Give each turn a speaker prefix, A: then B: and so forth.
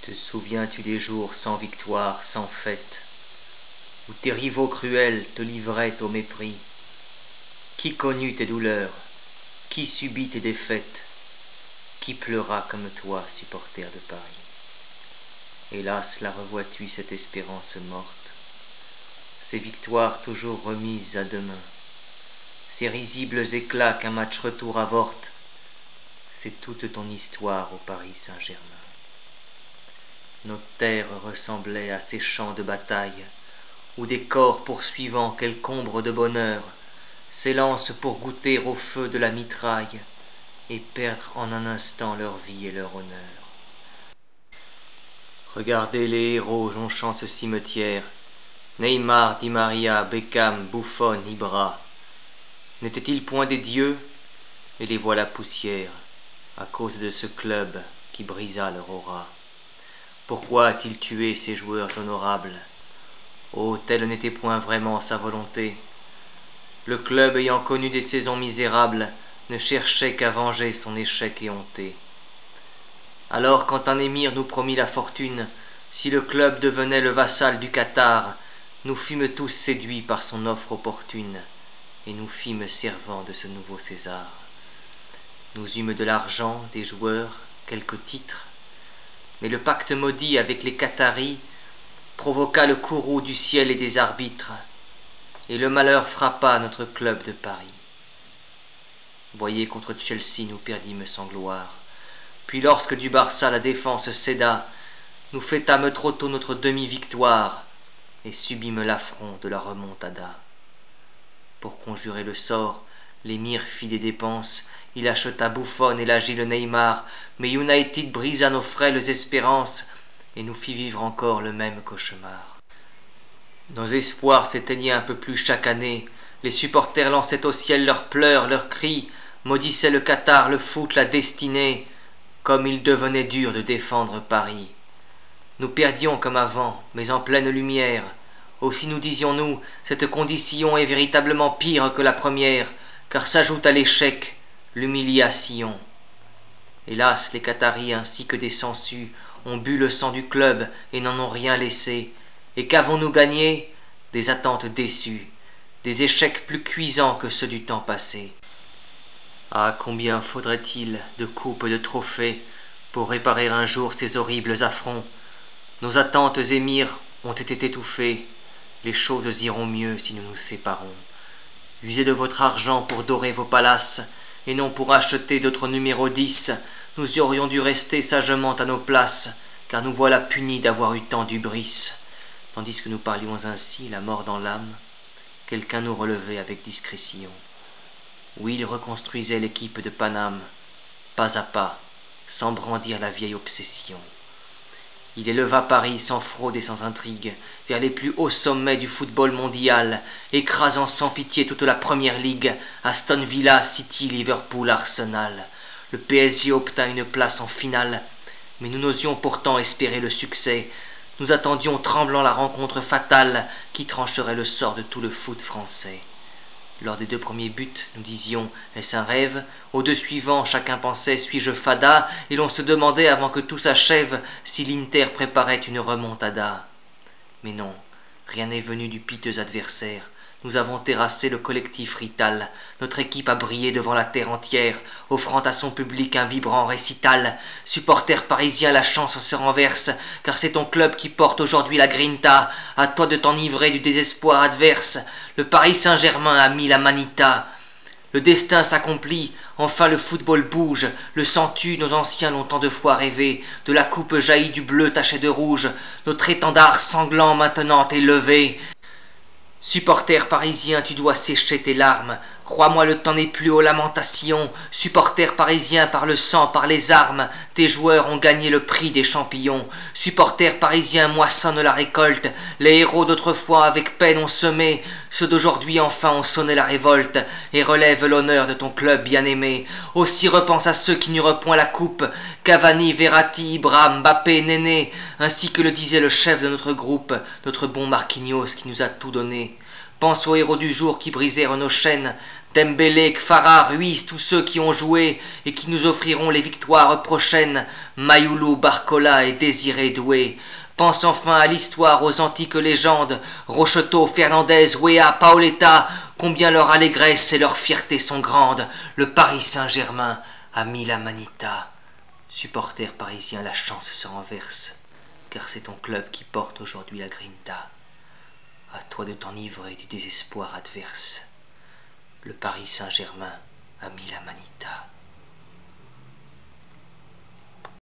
A: Te souviens-tu des jours sans victoire, sans fête, où tes rivaux cruels te livraient au mépris? Qui connut tes douleurs? Qui subit tes défaites? Qui pleura comme toi, supporter de Paris? Hélas, la revois-tu, cette espérance morte, ces victoires toujours remises à demain, ces risibles éclats qu'un match retour avorte? C'est toute ton histoire au Paris Saint-Germain. Nos terres ressemblaient à ces champs de bataille, où des corps poursuivant quelque ombre de bonheur s'élancent pour goûter au feu de la mitraille et perdre en un instant leur vie et leur honneur. Regardez les héros jonchant ce cimetière, Neymar, Di Maria, Beckham, Buffon, Ibra. N'étaient-ils point des dieux? Et les voilà poussière, à cause de ce club qui brisa leur aura. Pourquoi a-t-il tué ces joueurs honorables? Oh, telle n'était point vraiment sa volonté. Le club, ayant connu des saisons misérables, ne cherchait qu'à venger son échec éhonté. Alors, quand un émir nous promit la fortune, si le club devenait le vassal du Qatar, nous fûmes tous séduits par son offre opportune, et nous fîmes servants de ce nouveau César. Nous eûmes de l'argent, des joueurs, quelques titres, mais le pacte maudit avec les Qataris provoqua le courroux du ciel et des arbitres, et le malheur frappa notre club de Paris. Voyez, contre Chelsea nous perdîmes sans gloire, puis lorsque du Barça la défense céda, nous fêtâmes trop tôt notre demi-victoire, et subîmes l'affront de la remontada. Pour conjurer le sort, l'émir fit des dépenses, il acheta Buffon et l'agile Neymar, mais United brisa nos frêles espérances et nous fit vivre encore le même cauchemar. Nos espoirs s'éteignaient un peu plus chaque année, les supporters lançaient au ciel leurs pleurs, leurs cris, maudissaient le Qatar, le foot, la destinée, comme il devenait dur de défendre Paris. Nous perdions comme avant, mais en pleine lumière. Aussi nous disions-nous, cette condition est véritablement pire que la première, car s'ajoute à l'échec l'humiliation. Hélas, les Qataris ainsi que des sangsues ont bu le sang du club et n'en ont rien laissé. Et qu'avons-nous gagné? Des attentes déçues, des échecs plus cuisants que ceux du temps passé. Ah, combien faudrait-il de coupes et de trophées pour réparer un jour ces horribles affronts? Nos attentes, émirs, ont été étouffées. Les choses iront mieux si nous nous séparons. Usez de votre argent pour dorer vos palaces, et non pour acheter d'autres numéros 10. Nous aurions dû rester sagement à nos places, car nous voilà punis d'avoir eu tant d'hubris. Tandis que nous parlions ainsi, la mort dans l'âme, quelqu'un nous relevait avec discrétion. Oui, il reconstruisait l'équipe de Paname, pas à pas, sans brandir la vieille obsession. Il éleva Paris sans fraude et sans intrigue vers les plus hauts sommets du football mondial, écrasant sans pitié toute la première ligue, Aston Villa, City, Liverpool, Arsenal. Le PSG obtint une place en finale, mais nous n'osions pourtant espérer le succès. Nous attendions tremblant la rencontre fatale qui trancherait le sort de tout le foot français. Lors des 2 premiers buts, nous disions « Est-ce un rêve ?» Aux 2 suivants, chacun pensait « Suis-je fada ?» Et l'on se demandait avant que tout s'achève si l'Inter préparait une remontada. Mais non, rien n'est venu du piteux adversaire. Nous avons terrassé le collectif Rital. Notre équipe a brillé devant la terre entière, offrant à son public un vibrant récital. Supporters parisiens, la chance se renverse, car c'est ton club qui porte aujourd'hui la grinta. À toi de t'enivrer du désespoir adverse. Le Paris Saint-Germain a mis la manita. Le destin s'accomplit, enfin le football bouge, le sens-tu, nos anciens l'ont tant de fois rêvé, de la coupe jaillit du bleu taché de rouge, notre étendard sanglant maintenant est levé. Supporter parisien, tu dois sécher tes larmes. Crois-moi, le temps n'est plus aux lamentations. Supporter parisien, par le sang, par les armes, tes joueurs ont gagné le prix des champions. Supporter parisien, moissonne la récolte. Les héros d'autrefois avec peine ont semé. Ceux d'aujourd'hui enfin ont sonné la révolte et relèvent l'honneur de ton club bien-aimé. Aussi repense à ceux qui n'eurent point la coupe. Cavani, Verratti, Ibra, Mbappé, Néné, ainsi que le disait le chef de notre groupe, notre bon Marquinhos qui nous a tout donné. Pense aux héros du jour qui brisèrent nos chaînes. Dembélé, Kfara, Ruiz, tous ceux qui ont joué et qui nous offriront les victoires prochaines. Mayoulou, Barcola et Désiré Doué. Pense enfin à l'histoire, aux antiques légendes. Rocheteau, Fernandez, Wea, Paoletta. Combien leur allégresse et leur fierté sont grandes. Le Paris Saint-Germain a mis la manita. Supporter parisien, la chance se renverse, car c'est ton club qui porte aujourd'hui la grinta. À toi de t'enivrer du désespoir adverse. Le Paris Saint-Germain a mis la manita.